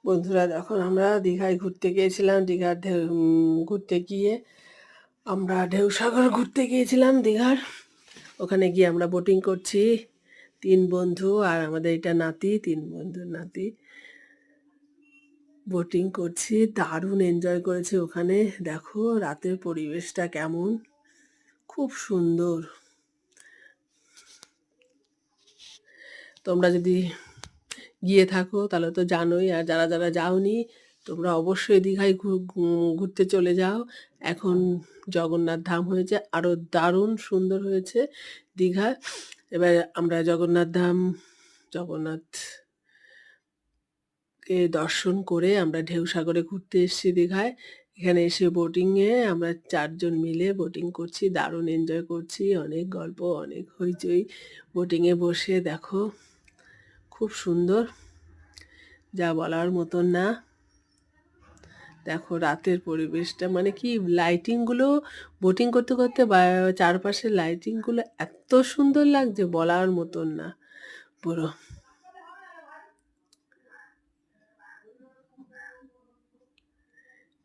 বন্ধুরা, যখন আমরা দীঘায় ঘুরতে গিয়েছিলাম, দীঘার ঢেউ ঘুরতে গিয়ে আমরা ঢেউসাগর ঘুরতে গিয়েছিলাম দীঘার। ওখানে গিয়ে আমরা বোটিং করছি, 3 বন্ধু আর আমাদের এটা নাতি, 3 বন্ধুর নাতি। বোটিং করছি, দারুণ এনজয় করেছি ওখানে। দেখো রাতের পরিবেশটা কেমন, খুব সুন্দর। তোমরা যদি গিয়ে থাকো তাহলে তো জানোই, আর যারা যারা যাওনি তোমরা অবশ্যই দীঘায় ঘুরতে চলে যাও। এখন জগন্নাথ ধাম হয়েছে, আরও দারুণ সুন্দর হয়েছে দীঘা। এবার আমরা জগন্নাথকে দর্শন করে আমরা ঢেউসাগরে ঘুরতে এসেছি দীঘায়। এখানে এসে বোটিংয়ে আমরা 4 জন মিলে বোটিং করছি, দারুণ এনজয় করছি, অনেক গল্প, অনেক হইচই। বোটিংয়ে বসে দেখো খুব সুন্দর, যা বলার মতন না। দেখো রাতের পরিবেশটা, মানে কি লাইটিংগুলো, বোটিং করতে করতে চারপাশের লাইটিংগুলো এত সুন্দর লাগছে, বলার মতন না পুরো।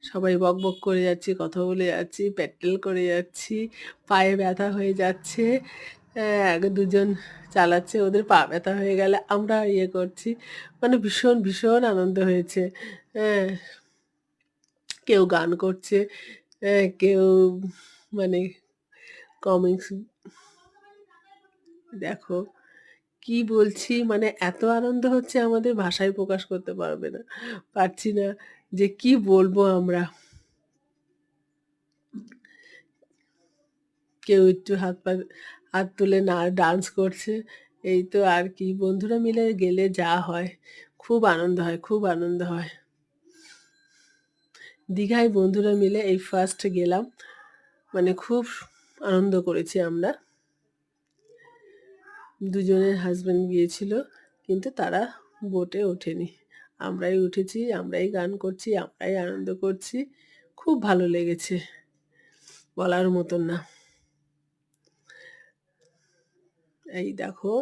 সবাই বক বক করে যাচ্ছি, কথা বলে যাচ্ছি, প্যাটেল করে যাচ্ছি, পায়ে ব্যথা হয়ে যাচ্ছে। দুজন চালাচ্ছে, ওদের পা ব্যথা হয়ে গেলে আমরা ইয়ে করছি। মানে ভীষণ ভীষণ আনন্দ হয়েছে। হ্যাঁ, কেউ গান করছে, কেউ মানে কমিক্স। দেখো কি বলছি, মানে এত আনন্দ হচ্ছে আমাদের, ভাষায় প্রকাশ করতে পারছি না যে কি বলবো আমরা। কেউ একটু হাত তুলে না ডান্স করছে, এই তো। আর কি, বন্ধুরা মিলে গেলে যা হয়, খুব আনন্দ হয়, খুব আনন্দ হয়। দীঘায় বন্ধুরা মিলে এই ফার্স্ট গেলাম, মানে খুব আনন্দ করেছি আমরা। দুজনের হাজব্যান্ড গিয়েছিল, কিন্তু তারা বোটে ওঠেনি, আমরাই উঠেছি, আমরাই গান করছি, আমরাই আনন্দ করছি, খুব ভালো লেগেছে, বলার মতন না। এই দেখো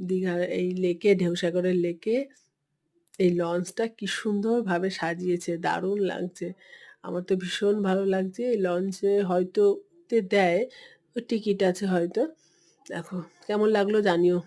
দীঘার এই লেকে, ঢেউসাগরের লেকে এই লঞ্চটা কি সুন্দরভাবে সাজিয়েছে, দারুণ লাগছে। আমার তো ভীষণ ভালো লাগছে। এই লঞ্চে হয়তো দেয়, টিকিট আছে হয়তো। দেখো কেমন লাগলো জানিও।